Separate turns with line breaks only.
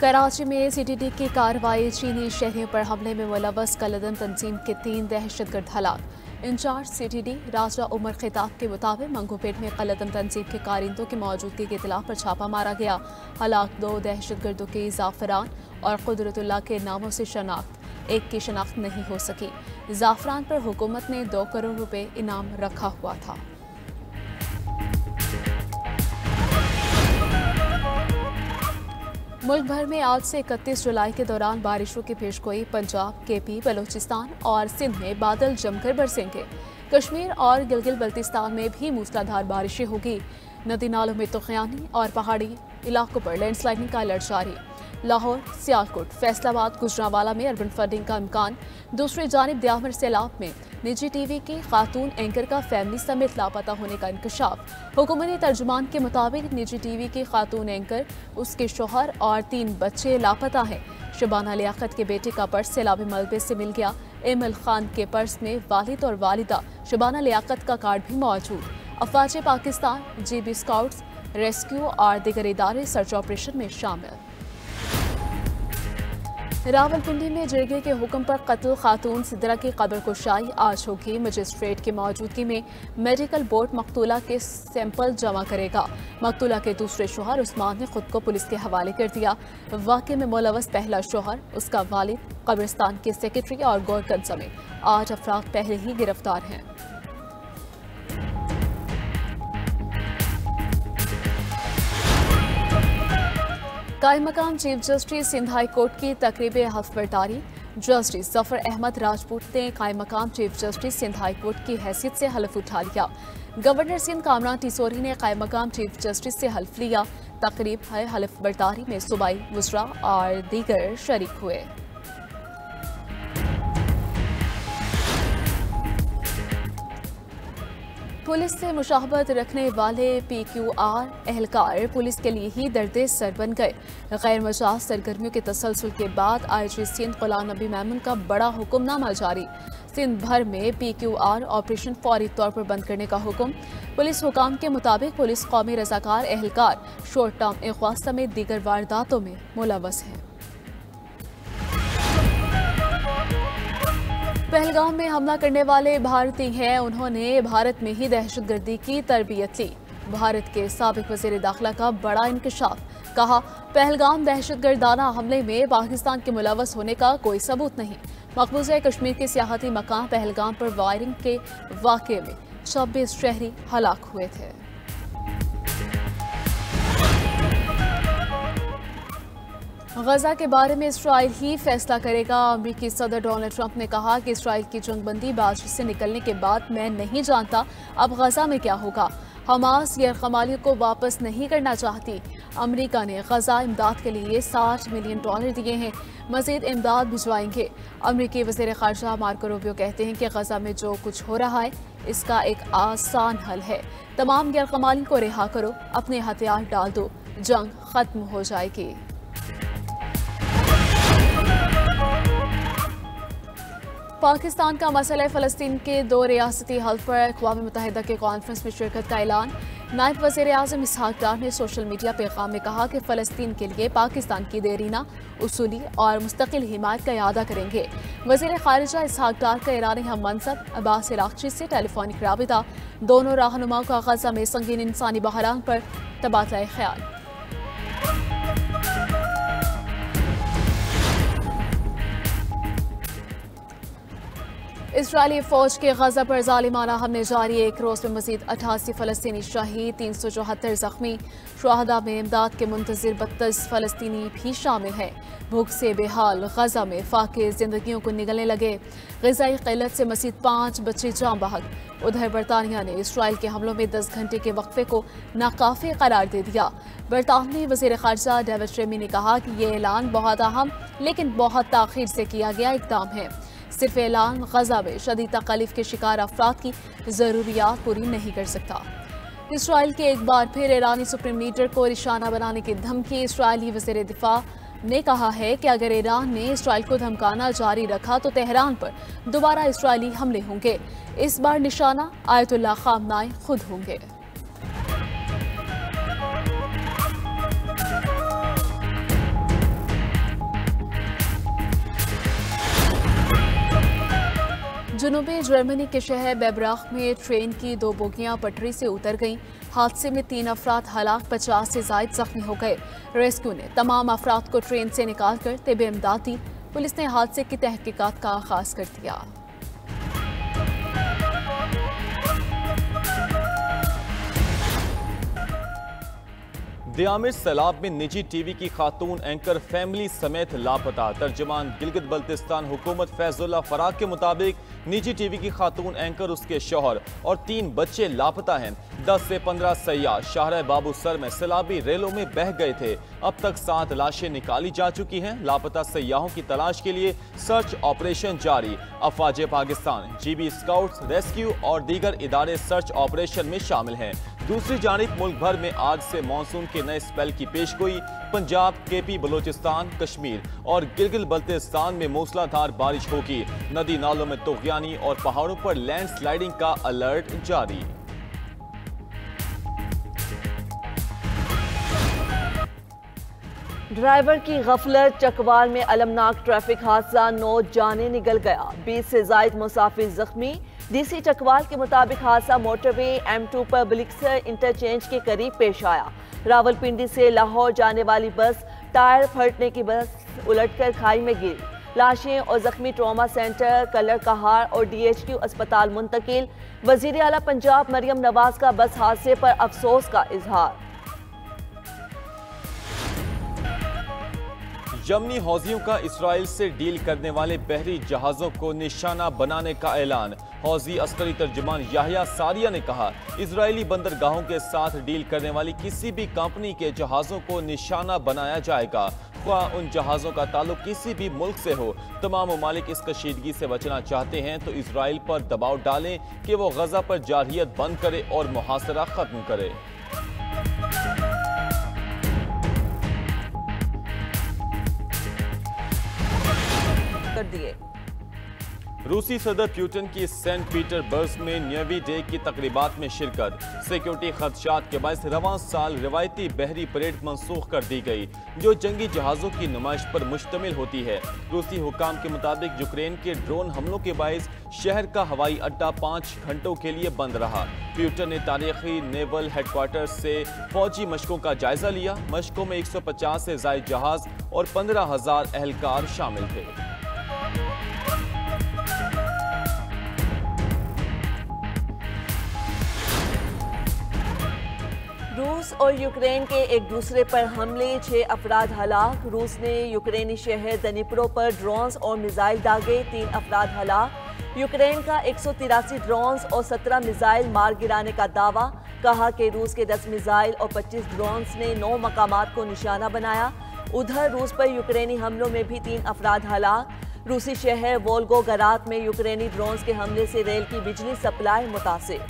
कराची में सीटीडी की कार्रवाई, चीनी शहरियों पर हमले में मुलव्वस कलदम तंजीम के 3 दहशतगर्द हलाक। इंचार्ज सीटीडी राजा उमर खिताब के मुताबिक मंगूपेट में कलदम तंजीम के कारिंदों की मौजूदगी के इतला पर छापा मारा गया। हलाक 2 दहशतगर्दों की जाफरान और कुदरतुल्लाह के नामों से शनाख्त, एक की शनाख्त नहीं हो सकी। जाफरान पर हुकूमत ने 2 करोड़ रुपए इनाम रखा हुआ था। मुल्क भर में आज से 31 जुलाई के दौरान बारिशों की पेशगोई। पंजाब, केपी, बलूचिस्तान और सिंध में बादल जमकर बरसेंगे। कश्मीर और गिलगित बल्तिस्तान में भी मूसलाधार बारिशें होगी। नदी नालों में तुगयानी और पहाड़ी इलाकों पर लैंडस्लाइडिंग का अलर्ट जारी। लाहौर, सियालकोट, फैसलाबाद, गुजरांवाला में अर्बन फ्लडिंग का इम्कान। दूसरी जानिब दियावर सैलाब में निजी टीवी की खातून एंकर का फैमिली समेत लापता होने का इंकशाफ। हुकूमती तर्जुमान के मुताबिक निजी टीवी की खातून एंकर, उसके शोहर और 3 बच्चे लापता हैं। शबाना लियाकत के बेटे का पर्स सैलाबी मलबे से मिल गया। एमल खान के पर्स में वालिद और वालिदा शबाना लियाकत का कार्ड भी मौजूद। अफवाज पाकिस्तान, जीबी स्काउट्स, रेस्क्यू और दीगर इदारे सर्च ऑपरेशन में शामिल। रावलपिंडी में जिरगे के हुक्म पर कत्ल खातून सिद्रा की कब्र कुशाई आज होगी। मजिस्ट्रेट की मौजूदगी में मेडिकल बोर्ड मकतूला के सैंपल जमा करेगा। मकतूला के दूसरे शोहर उस्मान ने खुद को पुलिस के हवाले कर दिया। वाक़े में मुलव्वस पहला शोहर, उसका वालिद, कब्रिस्तान के सेक्रेटरी और गोरकन समेत 8 अफराद पहले ही गिरफ्तार हैं। कायम मकाम chief justice Sindh high court की तकरीब हल्फ बर्दारी। जस्टिस जफर अहमद राजपूत ने कायम मकाम chief justice Sindh high court की हैसियत से हल्फ उठा लिया। गवर्नर सिंध कामरान टिसोरी ने कायम मकाम चीफ जस्टिस से हल्फ लिया। तकरीब हल्फ बर्दारी में सूबाई वज़रा और दीगर शरीक हुए। पुलिस से मुशाहबत रखने वाले PQR एहलकार पुलिस के लिए ही दर्दे सर बन गए। गैर मजाज सरगर्मियों के तसलसल के बाद IG सिंध गुलाम नबी मेमन का बड़ा हुक्मनामा जारी। सिंध भर में PQR ऑपरेशन फौरी तौर पर बंद करने का हुक्म। पुलिस हुकाम के मुताबिक पुलिस कौमी रजाकार एहलकार शॉर्ट टर्म अगवा समेत दीगर वारदातों में मुलव्वस हैं। पहलगाम में हमला करने वाले भारतीय हैं। उन्होंने भारत में ही दहशतगर्दी की तरबियत ली। भारत के साबिक वज़ीर दाखिला का बड़ा इंकशाफ। कहा, पहलगाम दहशतगर्दाना हमले में पाकिस्तान के मुलव्वस होने का कोई सबूत नहीं। मकबूजा कश्मीर के सियाहती मकाम पहलगाम पर फायरिंग के वाक़े में 26 शहरी हलाक हुए थे। गजा के बारे में इसराइल ही फैसला करेगा। अमेरिकी सदर डोनाल्ड ट्रंप ने कहा कि इसराइल की जंगबंदी बातचीत से निकलने के बाद मैं नहीं जानता अब गजा में क्या होगा। हमास गैर कमालियों को वापस नहीं करना चाहती। अमेरिका ने गजा इमदाद के लिए $60 मिलियन दिए हैं। मजीद इमदाद भिजवाएंगे। अमेरिकी वज़ीर ख़ारजा मार्को रूबियो कहते हैं कि गजा में जो कुछ हो रहा है इसका एक आसान हल है। तमाम गैर कमालियों को रिहा करो, अपने हथियार डाल दो, जंग खत्म हो जाएगी। पाकिस्तान का मसला फ़लस्तीन के 2 रियासती हल पर अक़वाम मुत्तहिदा के कॉन्फ्रेंस में शिरकत का ऐलान। नायब वज़ीर आज़म इसहाक़ डार ने सोशल मीडिया पैगाम में कहा कि फ़लस्तीन के लिए पाकिस्तान की देरीना, उसूली और मुस्तकिल हिमायत का इरादा करेंगे। वज़ीर ख़ारिजा इसहाक़ डार का ईरानी हम मनसब अब्बास इराक़ची से टेलीफोनिक राबिता। दोनों रहनुमाओं का गजा में संगीन इंसानी बहरान पर तबादला ख्याल। इजरायली फौज के गजा पर जालिमाना हमले जारी। एक रोज में मजीद 88 फ़लस्तीनी शहीद, 374 जख्मी। शुहदा में इमदाद के मुंतज़िर 32 फ़लस्तीनी भी शामिल हैं। भूख से बेहाल गजा में फाके जिंदगियों को निगलने लगे। ग़िज़ाई क़िल्लत से मजीद 5 बच्चे जाँ बहक। उधर बरतानिया ने इसराइल के हमलों में 10 घंटे के वक्फे को नाकाफ़ी करार दे दिया। बरतानवी वज़ीर ख़ारजा डेविड रेमी ने कहा कि ये ऐलान बहुत अहम लेकिन बहुत ताख़ीर से किया गया इक़दाम है। सिर्फ ऐलान गजा में शदीद तकलीफ के शिकार अफराद की ज़रूरियात पूरी नहीं कर सकता। इसराइल के एक बार फिर ईरानी सुप्रीम लीडर को निशाना बनाने की धमकी। इसराइली वज़ीर दिफा ने कहा है कि अगर ईरान ने इसराइल को धमकाना जारी रखा तो तेहरान पर दोबारा इसराइली हमले होंगे। इस बार निशाना आयतुल्लाह ख़ामनाई खुद होंगे। जुनूबी जर्मनी के शहर बेब्राख में ट्रेन की 2 बोगियां पटरी से उतर गईं। हादसे में 3 अफराद हलाक, 50 से ज़ायद जख्मी हो गए। रेस्क्यू ने तमाम अफराद को ट्रेन से निकालकर तब इमदाद दी। पुलिस ने हादसे की तहकीकात का आगाज कर दिया।
दियामिश सैलाब में निजी टीवी की खातून एंकर फैमिली समेत लापता। तर्जमान गिलगित बल्तिस्तान हुकूमत फैजुल्ला फराग के मुताबिक निजी टीवी की खातून एंकर, उसके शौहर और 3 बच्चे लापता हैं। 10 से 15 सयाह शाहरा बाबू सर में सैलाबी रेलों में बह गए थे। अब तक 7 लाशें निकाली जा चुकी हैं। लापता सयाहों की तलाश के लिए सर्च ऑपरेशन जारी। अफवाज पाकिस्तान, GB स्काउट्स, रेस्क्यू और दीगर इदारे सर्च ऑपरेशन में शामिल हैं। दूसरी जानिब मुल्क भर में आज से मानसून के नए स्पेल की पेशगोई। पंजाब, KP, बलोचिस्तान, कश्मीर और गिलगित बल्तिस्तान में मूसलाधार बारिश होगी। नदी नालों में तुगयानी और पहाड़ों पर लैंडस्लाइडिंग का अलर्ट जारी।
ड्राइवर की गफलत, चकवाल में अलमनाक ट्रैफिक हादसा, 9 जाने निकल गया, 20 से जायद मुसाफिर जख्मी। DC चकवाल के मुताबिक हादसा मोटरवे M2 पर ब्लिक्सर इंटरचेंज के करीब पेश आया। रावलपिंडी से लाहौर जाने वाली बस टायर फटने की बस उलटकर खाई में गिरी। लाशें और जख्मी ट्रॉमा सेंटर, कलर कहार और DHQ अस्पताल मुंतकिल। वजीर आला पंजाब मरियम नवाज का बस हादसे पर अफसोस का इजहार।
यमनी हौजियों का इसराइल से डील करने वाले बहरी जहाजों को निशाना बनाने का ऐलान। हौजी अस्करी तर्जुमान याहिया सारिया ने कहा, इजरायली बंदरगाहों के साथ डील करने वाली किसी भी कंपनी के जहाजों को निशाना बनाया जाएगा, ख्वाह उन जहाजों का ताल्लुक किसी भी मुल्क से हो। तमाम ममालिक इस कशीदगी से बचना चाहते हैं तो इसराइल पर दबाव डालें कि वो गजा पर जारहियत बंद करे और मुहासरा खत्म करे।
दिए।
रूसी सदर प्यूटन की सेंट पीटरबर्ग में न्यूवी डे की तकरीबात में शिरकत। सिक्योरिटी खदशात के बायस रवां साल रिवायती बहरी परेड मंसूख कर दी गई, जो जंगी जहाज़ों की नुमाइश पर मुश्तमिल होती है। रूसी हुकाम के मुताबिक यूक्रेन के ड्रोन हमलों के बायस शहर का हवाई अड्डा 5 घंटों के लिए बंद रहा। प्यूटन ने तारीखी नेवल हेडक्वार्टर से फौजी मशकों का जायजा लिया। मशकों में 150 से ज़ायद जहाज और 15,000 एहलकार शामिल थे।
रूस और यूक्रेन के एक दूसरे पर हमले, 6 अफराद हलाक। रूस ने यूक्रेनी शहर दनिप्रो पर ड्रोन्स और मिसाइल दागे, 3 अफराद हलाक। यूक्रेन का 183 ड्रोन्स और 17 मिसाइल मार गिराने का दावा। कहा कि रूस के 10 मिसाइल और 25 ड्रोन्स ने 9 मकामात को निशाना बनाया। उधर रूस पर यूक्रेनी हमलों में भी 3 अफराद हलाक। रूसी शहर वोल्गोग्राद में यूक्रेनी ड्रोन्स के हमले से रेल की बिजली सप्लाई मुतासिर।